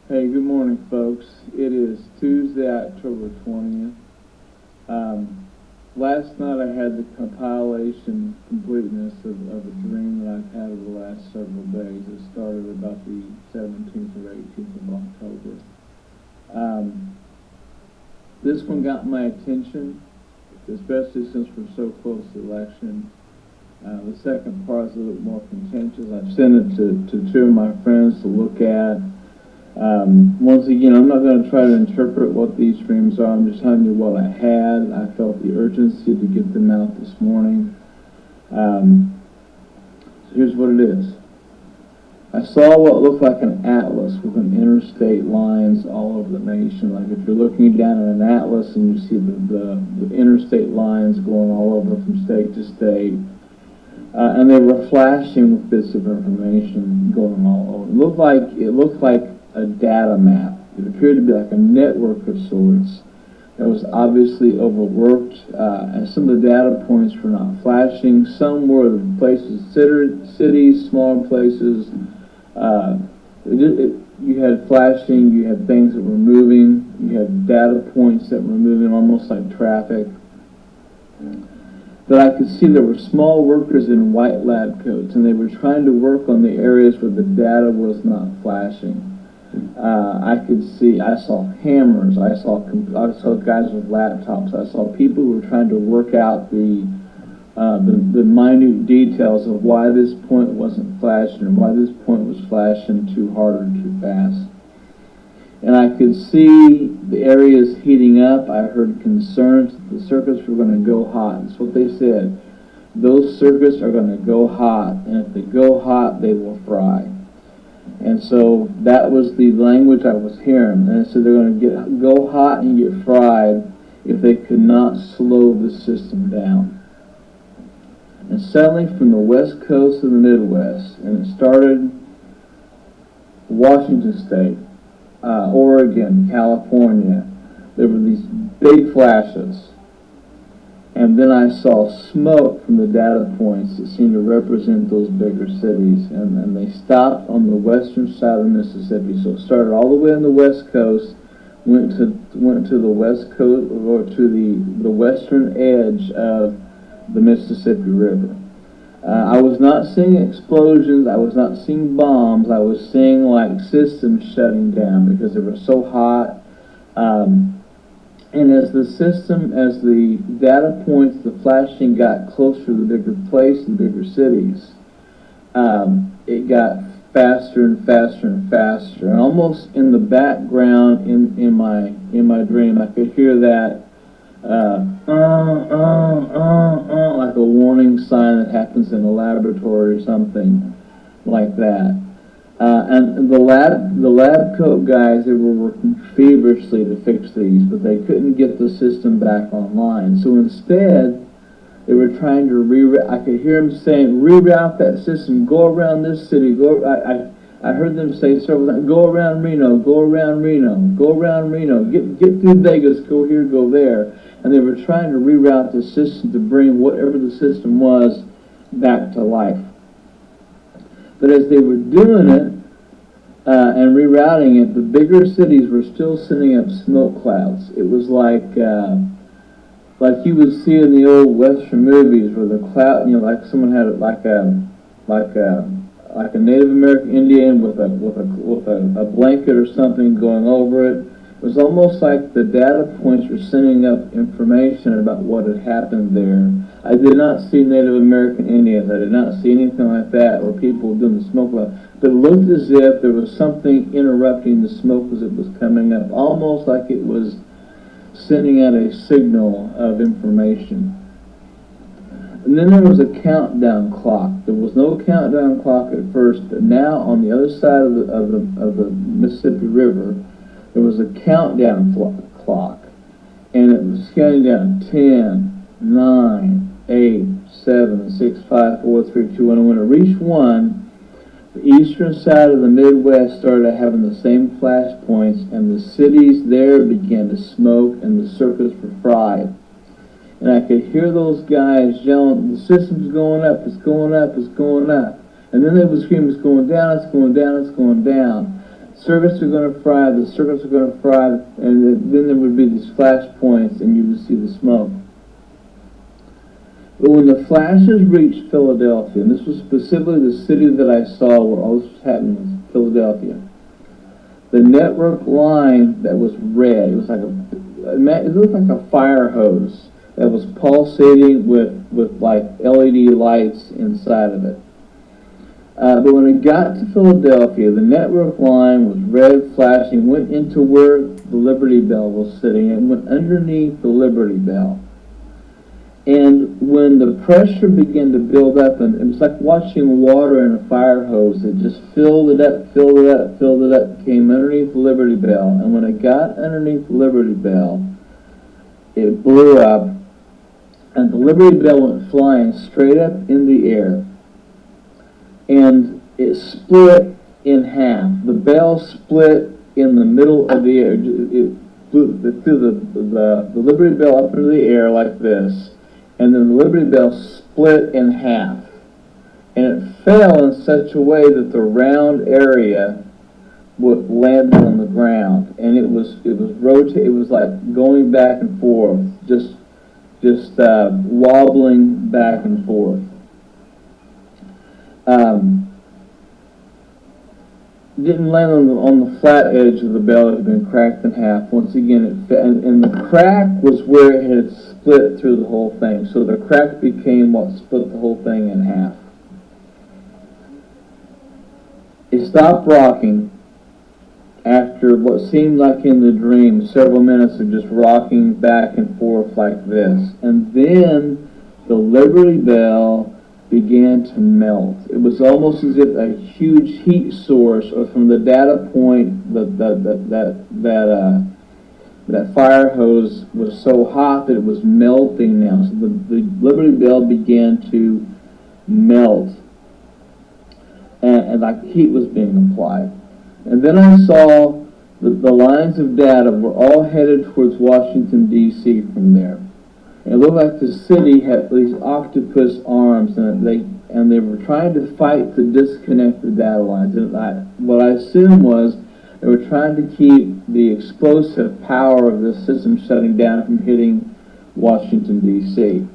Hey, good morning, folks. It is Tuesday, October 20th. Last night I had the completeness of a dream that I've had over the last several days. It started about the 17th or 18th of October. This one got my attention, especially since we're so close to the election. The second part is a little more contentious. I've sent it to two of my friends to look at. Once again, I'm not going to try to interpret what these dreams are. I'm just telling you what I had. I felt the urgency to get them out this morning. So here's what it is. I saw what looked like an atlas with an interstate lines all over the nation. Like if you're looking down at an atlas and you see the interstate lines going all over from state to state. And they were flashing with bits of information going all over. It looked like a data map. It appeared to be like a network of sorts that was obviously overworked, and some of the data points were not flashing. Some were the places, cities, smaller places. You had flashing, you had things that were moving, you had data points that were moving almost like traffic. But I could see there were small workers in white lab coats, and they were trying to work on the areas where the data was not flashing. I saw hammers, I saw guys with laptops, I saw people who were trying to work out the minute details of why this point wasn't flashing or why this point was flashing too hard or too fast. And I could see the areas heating up. I heard concerns that the circuits were going to go hot. That's what they said. Those circuits are going to go hot, and if they go hot, they will fry. And so that was the language I was hearing. And it said they're going to go hot and get fried if they could not slow the system down. And suddenly from the west coast of the Midwest, and it started Washington State, Oregon, California, there were these big flashes. And then I saw smoke from the data points that seemed to represent those bigger cities. And they stopped on the western side of Mississippi. So it started all the way on the west coast, went to the west coast, or to the western edge of the Mississippi River. I was not seeing explosions, I was not seeing bombs, I was seeing like systems shutting down because they were so hot. And as the data points, the flashing got closer to the bigger place, the bigger cities, it got faster and faster and faster. And almost in the background in my dream, I could hear that like a warning sign that happens in a laboratory or something like that. And the lab coat guys, they were working feverishly to fix these, but they couldn't get the system back online. So instead, they were trying to I could hear them saying, reroute that system, go around this city, I heard them say several times, go around Reno, go around Reno, go around Reno, get through Vegas, go here, go there. And they were trying to reroute the system to bring whatever the system was back to life. But as they were doing it and rerouting it, the bigger cities were still sending up smoke clouds. It was like you would see in the old Western movies where the cloud, like someone had like a Native American Indian with a blanket or something going over it. It was almost like the data points were sending up information about what had happened there. I did not see Native American Indians. I did not see anything like that or people doing the smoke cloud. But it looked as if there was something interrupting the smoke as it was coming up, almost like it was sending out a signal of information. And then there was a countdown clock. There was no countdown clock at first, but now on the other side of the Mississippi River, there was a countdown clock, and it was counting down 10, 9, 8, 7, 6, 5, 4, 3, 2, 1. And when it reached 1, the eastern side of the Midwest started having the same flash points, and the cities there began to smoke, and the circuits were fried. And I could hear those guys yelling, the system's going up, it's going up, it's going up. And then they would scream, it's going down, it's going down, it's going down. circuits are going to fry, the circuits are going to fry, and then there would be these flash points, and you would see the smoke. But when the flashes reached Philadelphia, and this was specifically the city that I saw where all this was happening, was Philadelphia, the network line that was red, it was like it looked like a fire hose that was pulsating with like LED lights inside of it. But when it got to Philadelphia, the network line was red, flashing, went into where the Liberty Bell was sitting, and went underneath the Liberty Bell. And when the pressure began to build up, and it was like watching water in a fire hose, it just filled it up, filled it up, filled it up, came underneath the Liberty Bell. And when it got underneath the Liberty Bell, it blew up, and the Liberty Bell went flying straight up in the air. And it split in half. The bell split in the middle of the air. It threw the Liberty Bell up into the air like this, and then the Liberty Bell split in half. And it fell in such a way that the round area would land on the ground, and it was rotating. It was like going back and forth, just wobbling back and forth. Didn't land on the flat edge of the bell. It had been cracked in half. Once again, it fell, and the crack was where it had split through the whole thing. So the crack became what split the whole thing in half. It stopped rocking after what seemed like in the dream several minutes of just rocking back and forth like this. And then the Liberty Bell began to melt. It was almost as if a huge heat source, or from the data point that fire hose was so hot that it was melting now. So the Liberty Bell began to melt, and like heat was being applied. And then I saw the lines of data were all headed towards Washington, D.C. from there. It looked like the city had these octopus arms, and they were trying to fight to disconnect the data lines. And what I assumed was they were trying to keep the explosive power of the system shutting down from hitting Washington, D.C.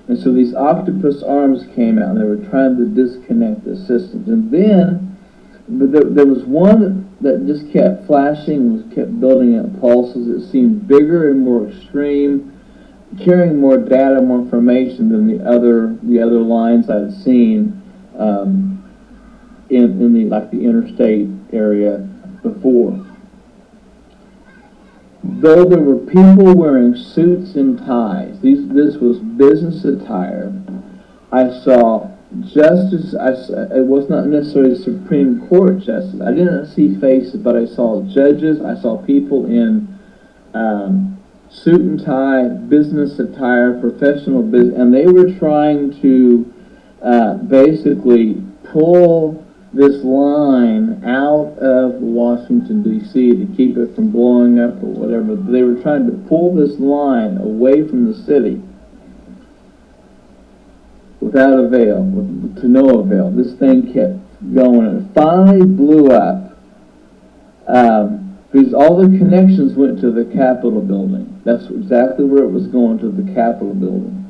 And so these octopus arms came out, and they were trying to disconnect the systems. And then there was one that just kept flashing, kept building up pulses. It seemed bigger and more extreme, carrying more data, more information than the other lines I'd seen in the interstate area before. Though there were people wearing suits and ties, this was business attire. I saw justice. It was not necessarily Supreme Court justice. I didn't see faces, but I saw judges. I saw people in suit and tie, business attire, professional business, and they were trying to basically pull this line out of Washington, D.C. to keep it from blowing up or whatever. They were trying to pull this line away from the city without avail, to no avail. This thing kept going, and it finally blew up. Because all the connections went to the Capitol building. That's exactly where it was going, to the Capitol building.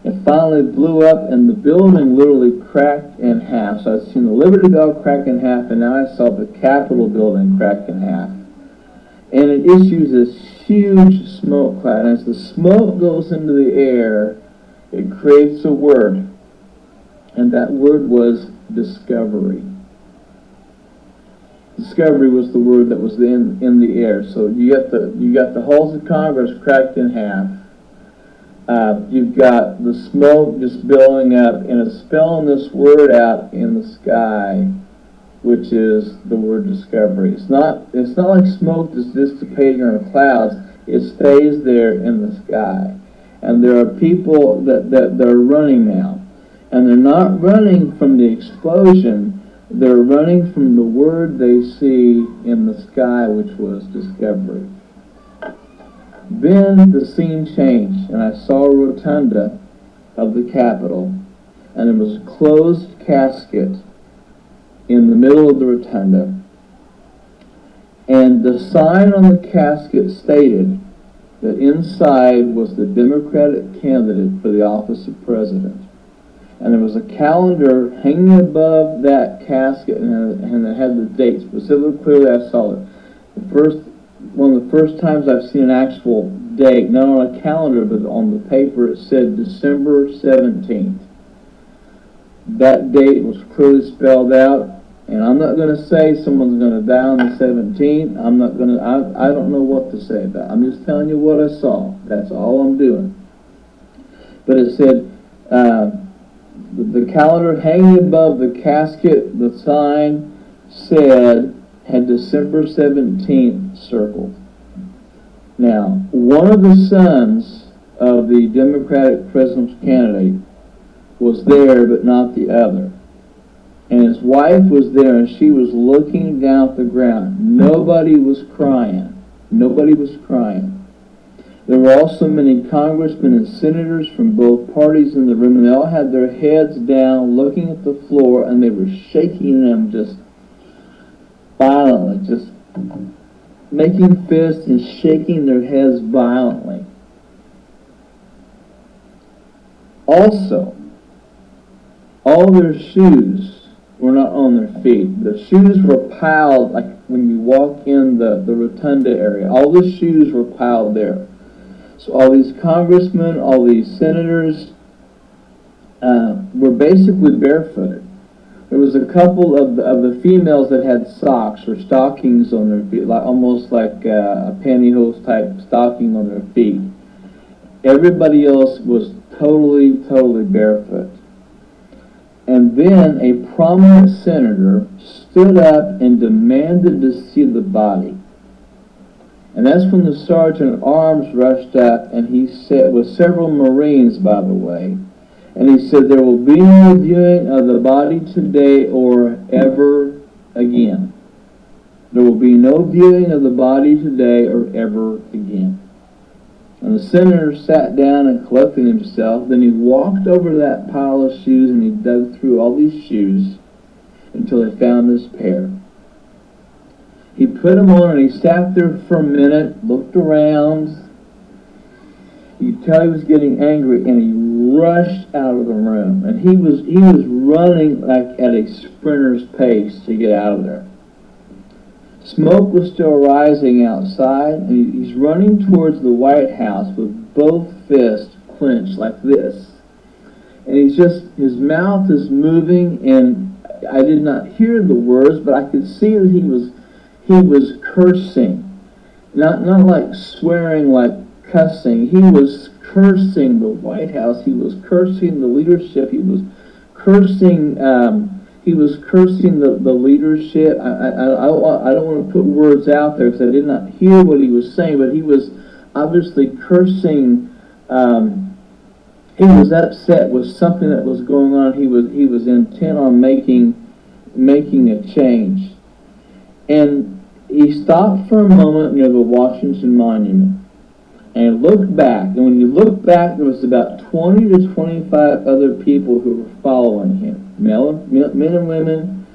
It finally blew up, and the building literally cracked in half. So I'd seen the Liberty Bell crack in half, and now I saw the Capitol building crack in half. And it issues this huge smoke cloud. And as the smoke goes into the air, it creates a word. And that word was discovery. Discovery was the word that was in the air. So you got the halls of Congress cracked in half. You've got the smoke just billowing up, and it's spelling this word out in the sky, which is the word discovery. It's not like smoke that's dissipating in the clouds. It stays there in the sky. And there are people that are running now. And they're not running from the explosion. They're running from the word they see in the sky, which was discovery. Then the scene changed, and I saw a rotunda of the Capitol, and there was a closed casket in the middle of the rotunda. And the sign on the casket stated that inside was the Democratic candidate for the office of president. And there was a calendar hanging above that casket, and it had the date specifically. Clearly, I saw it. One of the first times I've seen an actual date, not on a calendar, but on the paper. It said December 17th. That date was clearly spelled out. And I'm not going to say someone's going to die on the 17th. I don't know what to say about it. I'm just telling you what I saw. That's all I'm doing. But it said, the calendar hanging above the casket, the sign had December 17th circled. Now, one of the sons of the Democratic presidential candidate was there, but not the other. And his wife was there, and she was looking down at the ground. Nobody was crying. Nobody was crying. There were also many congressmen and senators from both parties in the room, and they all had their heads down, looking at the floor, and they were shaking them just violently, just making fists and shaking their heads violently. Also, all their shoes were not on their feet. The shoes were piled, like when you walk in the rotunda area. All the shoes were piled there. So all these congressmen, all these senators were basically barefooted. There was a couple of the females that had socks or stockings on their feet, almost like a pantyhose type stocking on their feet. Everybody else was totally barefoot. And then a prominent senator stood up and demanded to see the body. And that's when the sergeant at arms rushed up, and he said, with several Marines, by the way, and he said, there will be no viewing of the body today or ever again. There will be no viewing of the body today or ever again. And the senator sat down and collected himself. Then he walked over to that pile of shoes, and he dug through all these shoes until he found this pair. He put them on, and he sat there for a minute, looked around. You could tell he was getting angry, and he rushed out of the room. And he was running like at a sprinter's pace to get out of there. Smoke was still rising outside, and he's running towards the White House with both fists clenched like this. And his mouth is moving, and I did not hear the words, but I could see that he was cursing. Not like swearing, like cussing. He was cursing the White House. He was cursing the leadership. He was cursing the leadership. I don't want to put words out there because I did not hear what he was saying, but he was obviously cursing. He was upset with something that was going on. He was intent on making a change. And he stopped for a moment near the Washington Monument and looked back. And when you look back, there was about 20 to 25 other people who were following him. Men and women.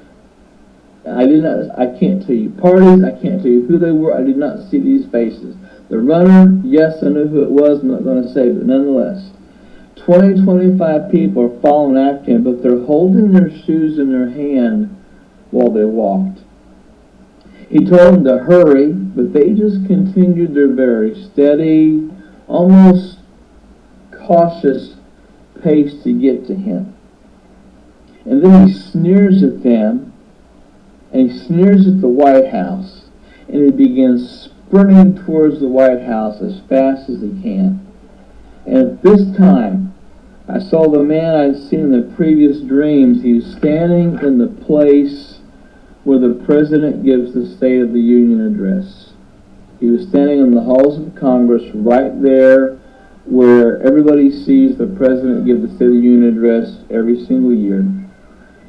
I can't tell you parties, I can't tell you who they were. I did not see these faces. The runner, yes, I knew who it was. I'm not going to say, but nonetheless, 20, 25 people are following after him, but they're holding their shoes in their hand while they walked. He told them to hurry, but they just continued their very steady, almost cautious pace to get to him. And then he sneers at them, and he sneers at the White House, and he begins sprinting towards the White House as fast as he can. And at this time, I saw the man I'd seen in the previous dreams. He was standing in the place where the President gives the State of the Union address. He was standing in the halls of Congress right there where everybody sees the President give the State of the Union address every single year.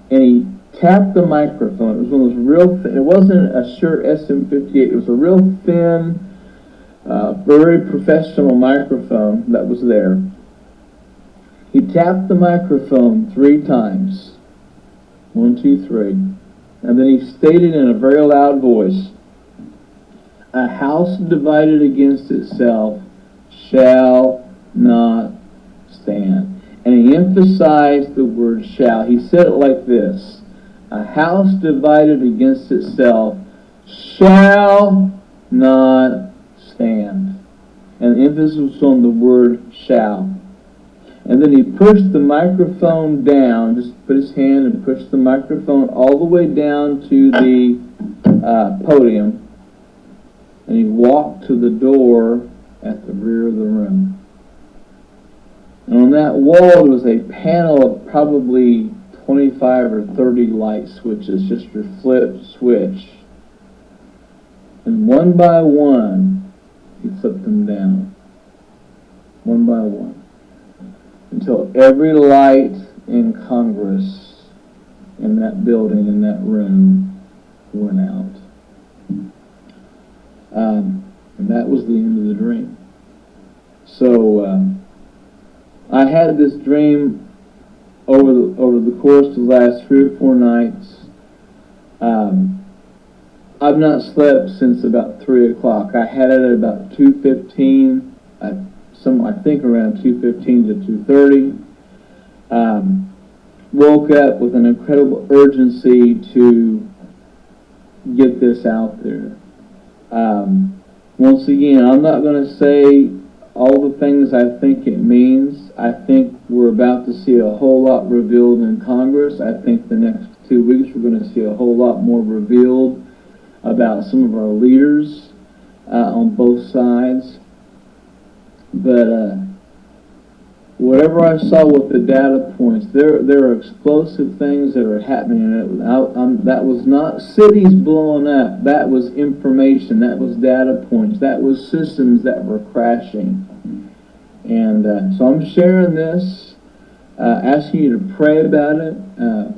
And he tapped the microphone. It was one of those real thin, it wasn't a Shure SM58, it was a real thin, very professional microphone that was there. He tapped the microphone 3 times. 1, 2, 3. And then he stated in a very loud voice, A house divided against itself shall not stand. And he emphasized the word shall. He said it like this: a house divided against itself shall not stand. And the emphasis was on the word shall. And then he pushed the microphone down, just put his hand and pushed the microphone all the way down to the podium. And he walked to the door at the rear of the room. And on that wall there was a panel of probably 25 or 30 light switches, just your flip switch. And one by one, he flipped them down. One by one. Until every light in Congress, in that building, in that room, went out. And that was the end of the dream. So I had this dream over the course of the last 3 or 4 nights. I've not slept since about 3 o'clock. I had it at about 2:15. I think around 2:15 to 2:30. Woke up with an incredible urgency to get this out there. Once again, I'm not going to say all the things I think it means. I think we're about to see a whole lot revealed in Congress. I think the next 2 weeks we're going to see a whole lot more revealed about some of our leaders on both sides. But whatever I saw with the data points, there are explosive things that are happening. That was not cities blowing up. That was information. That was data points. That was systems that were crashing. And so I'm sharing this, asking you to pray about it,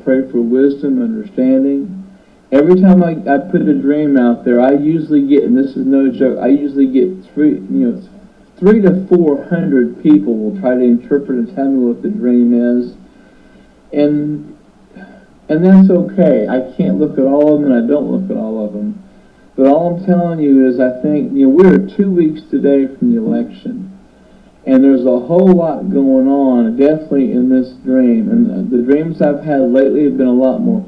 pray for wisdom, understanding. Every time I put a dream out there, I usually get, and this is no joke, I usually get 300 to 400 people will try to interpret and tell me what the dream is, and that's okay. I can't look at all of them, and I don't look at all of them. But all I'm telling you is, I think we're 2 weeks today from the election, and there's a whole lot going on, definitely in this dream. And the dreams I've had lately have been a lot more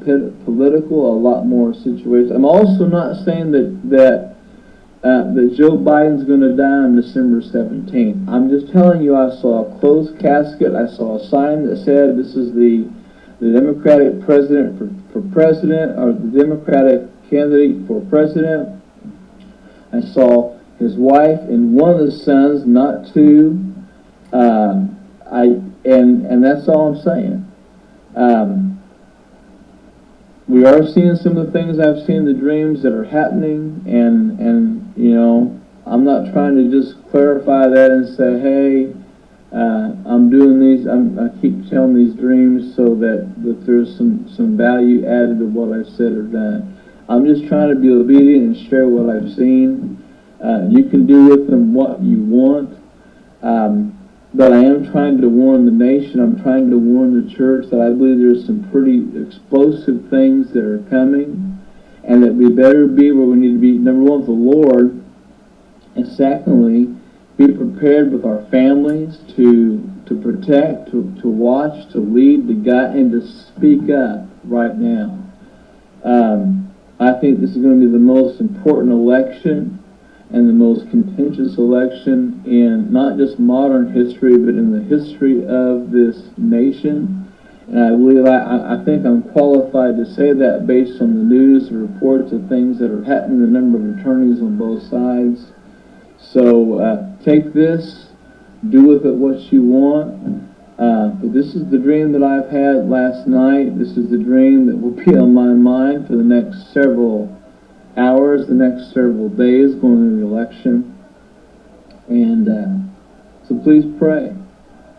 political, a lot more situations. I'm also not saying that Joe Biden's going to die on December 17th. I'm just telling you, I saw a closed casket. I saw a sign that said this is the Democratic president for president, or the Democratic candidate for president. I saw his wife and one of his sons, not two. And that's all I'm saying. We are seeing some of the things I've seen in the dreams that are happening, and I'm not trying to just clarify that and say, hey, I'm doing these. I keep telling these dreams so that there's some value added to what I've said or done. I'm just trying to be obedient and share what I've seen. You can do with them what you want, but I am trying to warn the nation. I'm trying to warn the church that I believe there's some pretty explosive things that are coming, and that we better be where we need to be. Number one, with the Lord, and secondly, be prepared with our families to protect, to watch, to lead, to guide, and to speak up right now. I think this is going to be the most important election and the most contentious election in not just modern history, but in the history of this nation. And I believe, I think I'm qualified to say that based on the news, the reports of things that are happening, the number of attorneys on both sides. So take this, do with it what you want. But this is the dream that I've had last night. This is the dream that will be on my mind for the next several hours, the next several days going into the election. And so please pray,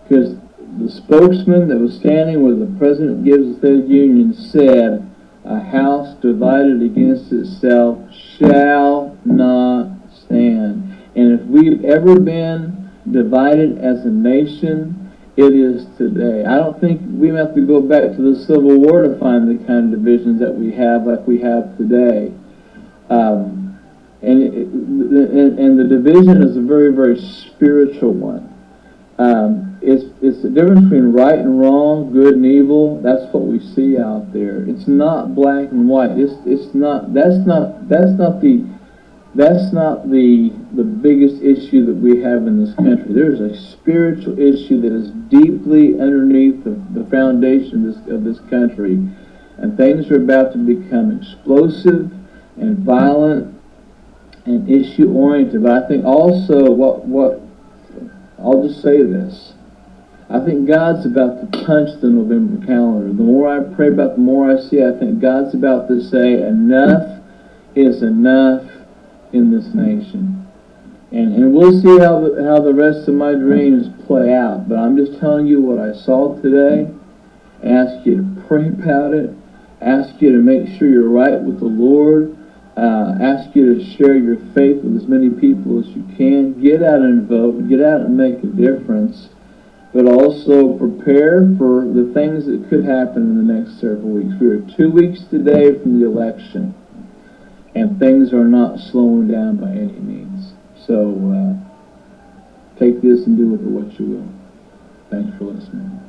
because the spokesman that was standing where the president gives the State of the Union said, a house divided against itself shall not stand. And if we've ever been divided as a nation, it is today. I don't think we have to go back to the Civil War to find the kind of divisions that we have like we have today. And the division is a very, very spiritual one. It's the difference between right and wrong, good and evil. That's what we see out there. It's not black and white. It's not. That's not the biggest issue that we have in this country. There's a spiritual issue that is deeply underneath the foundation of this country, and things are about to become explosive and violent and issue oriented. But I think also what I'll just say this. I think God's about to punch the November calendar. The more I pray about it, the more I see. I think God's about to say enough is enough in this nation. And we'll see how the rest of my dreams play out. But I'm just telling you what I saw today. Ask you to pray about it. Ask you to make sure you're right with the Lord. Ask you to share your faith with as many people as you can. Get out and vote. Get out and make a difference. But also prepare for the things that could happen in the next several weeks. We are 2 weeks today from the election, and things are not slowing down by any means. So take this and do with it what you will. Thanks for listening.